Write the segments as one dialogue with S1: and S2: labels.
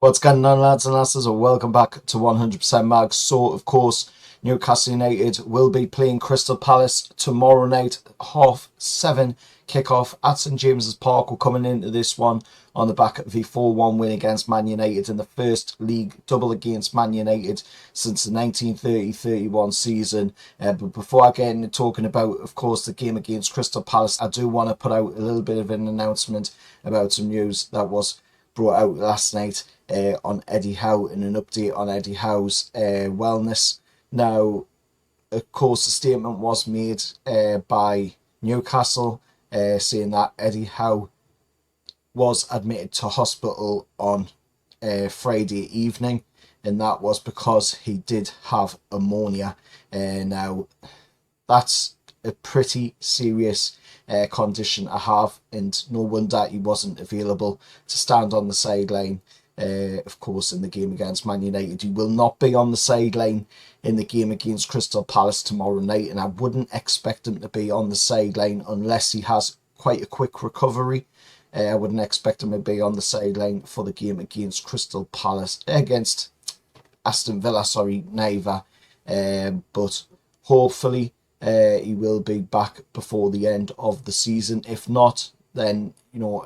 S1: What's going on, lads and lasses, and welcome back to 100% Mag. So, of course, Newcastle United will be playing Crystal Palace tomorrow night, 7:30 kickoff at St James's Park. We're coming into this one on the back of the 4-1 win against Man United in the first league double against Man United since the 1930-31 season. But before I get into talking about, of course, the game against Crystal Palace, I do want to put out a little bit of an announcement about some news that was brought out last night on Eddie Howe, and an update on Eddie Howe's wellness. Now, of course, the statement was made by Newcastle saying that Eddie Howe was admitted to hospital on Friday evening, and that was because he did have ammonia. Now, that's a pretty serious condition to have, and no wonder he wasn't available to stand on the sideline. Of course, in the game against Man United, he will not be on the sideline in the game against Crystal Palace tomorrow night, and I wouldn't expect him to be on the sideline unless he has quite a quick recovery. I wouldn't expect him to be on the sideline for the game against Crystal Palace, against Aston Villa, neither. But hopefully he will be back before the end of the season. If not, then,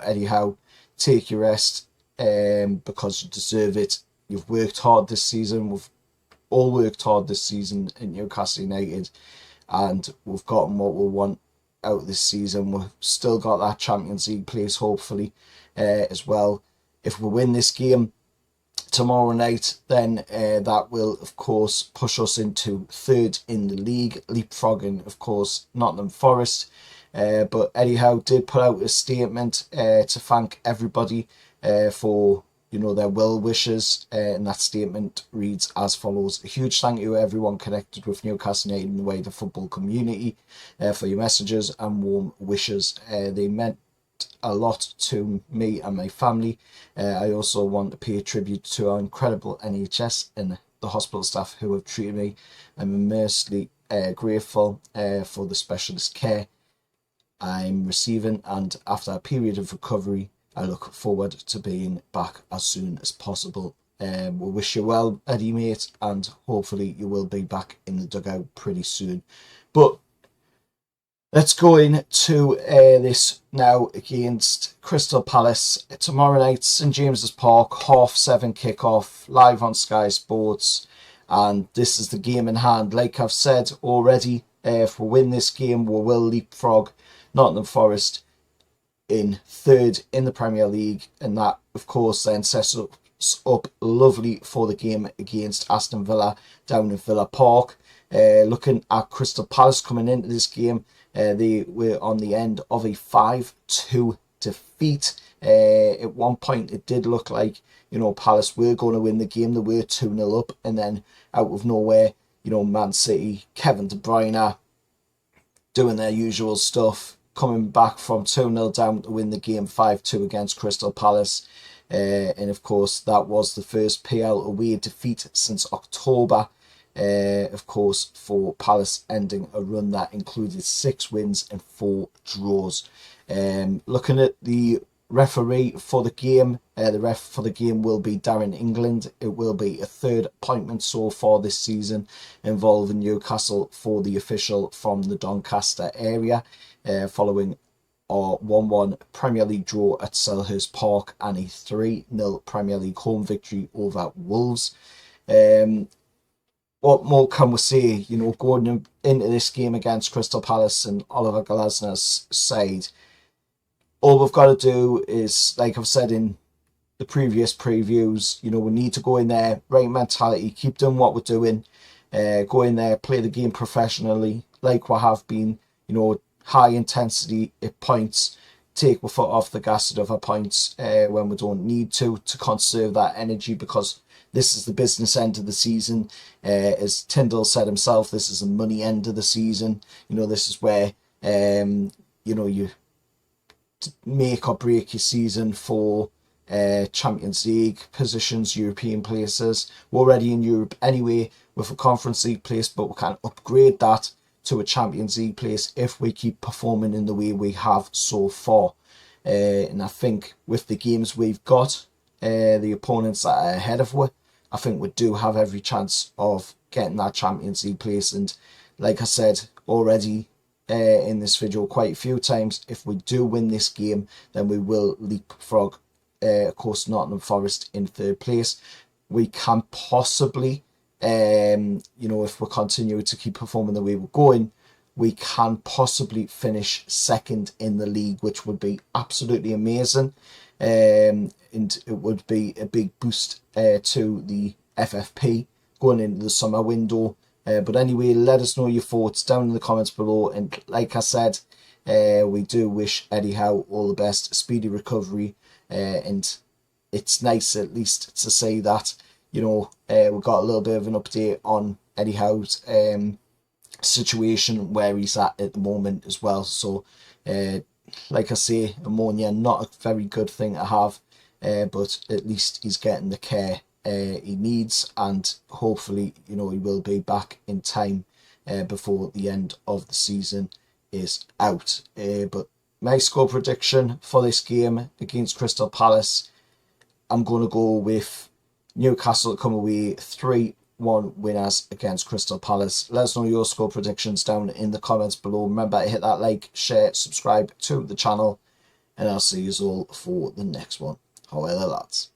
S1: Eddie Howe, take your rest, because you deserve it. You've worked hard this season. We've all worked hard this season in Newcastle United, and we've gotten what we want out this season. We've still got that Champions League place, hopefully, as well. If we win this game tomorrow night, then that will, of course, push us into third in the league, leapfrogging, of course, Nottingham Forest. But Eddie Howe did put out a statement to thank everybody for their well wishes, and that statement reads as follows: a huge thank you to everyone connected with Newcastle United in the wider football community for your messages and warm wishes. They meant a lot to me and my family. I also want to pay a tribute to our incredible NHS and the hospital staff who have treated me. I'm immensely grateful for the specialist care I'm receiving, and after a period of recovery, I look forward to being back as soon as possible. We wish you well, Eddie, mate, and hopefully you will be back in the dugout pretty soon. But let's go into this now against Crystal Palace tomorrow night, St James's Park, 7:30 kickoff, live on Sky Sports, and this is the game in hand. Like I've said already, if we win this game, we will leapfrog Nottingham Forest in third in the Premier League, and that, of course, then sets us up lovely for the game against Aston Villa down in Villa Park. Looking at Crystal Palace coming into this game, they were on the end of a 5-2 defeat. At one point, it did look like Palace were going to win the game. They were 2-0 up, and then out of nowhere, Man City, Kevin De Bruyne doing their usual stuff, coming back from 2-0 down to win the game 5-2 against Crystal Palace. And of course, that was the first PL away defeat since October, of course, for Palace, ending a run that included 6 wins and 4 draws. Looking at the referee for the game, the ref for the game will be Darren England. It will be a third appointment so far this season involving Newcastle for the official from the Doncaster area, following our 1-1 Premier League draw at Selhurst Park and a 3-0 Premier League home victory over Wolves. What more can we say? Going into this game against Crystal Palace and Oliver Glasner's side, all we've got to do is, like I've said in the previous previews, we need to go in there, right mentality, keep doing what we're doing, go in there, play the game professionally, like we have been, high intensity at points, take our foot off the gas at other points when we don't need to conserve that energy, because this is the business end of the season. As Tyndall said himself, this is the money end of the season. This is where, you make or break your season for Champions League positions, European places. We're already in Europe anyway with a Conference League place, but we can upgrade that to a Champions League place if we keep performing in the way we have so far. And I think with the games we've got, the opponents that are ahead of us, I think we do have every chance of getting that Champions League place. And like I said already in this video quite a few times, if we do win this game, then we will leapfrog, of course, Nottingham Forest in third place. We can possibly, you know, if we continue to keep performing the way we're going, we can possibly finish second in the league, which would be absolutely amazing. And it would be a big boost to the FFP going into the summer window. But anyway, let us know your thoughts down in the comments below. And like I said, we do wish Eddie Howe all the best, speedy recovery. And it's nice at least to say that, you know, we got a little bit of an update on Eddie Howe's situation where he's at the moment as well. So like I say, ammonia, not a very good thing to have, but at least he's getting the care he needs, and hopefully, you know, he will be back in time before the end of the season is out. But my score prediction for this game against Crystal Palace, I'm going to go with Newcastle to come away 3-1 winners against Crystal Palace. Let us know your score predictions down in the comments below. Remember to hit that like, share, subscribe to the channel, and I'll see you all for the next one. However, lads.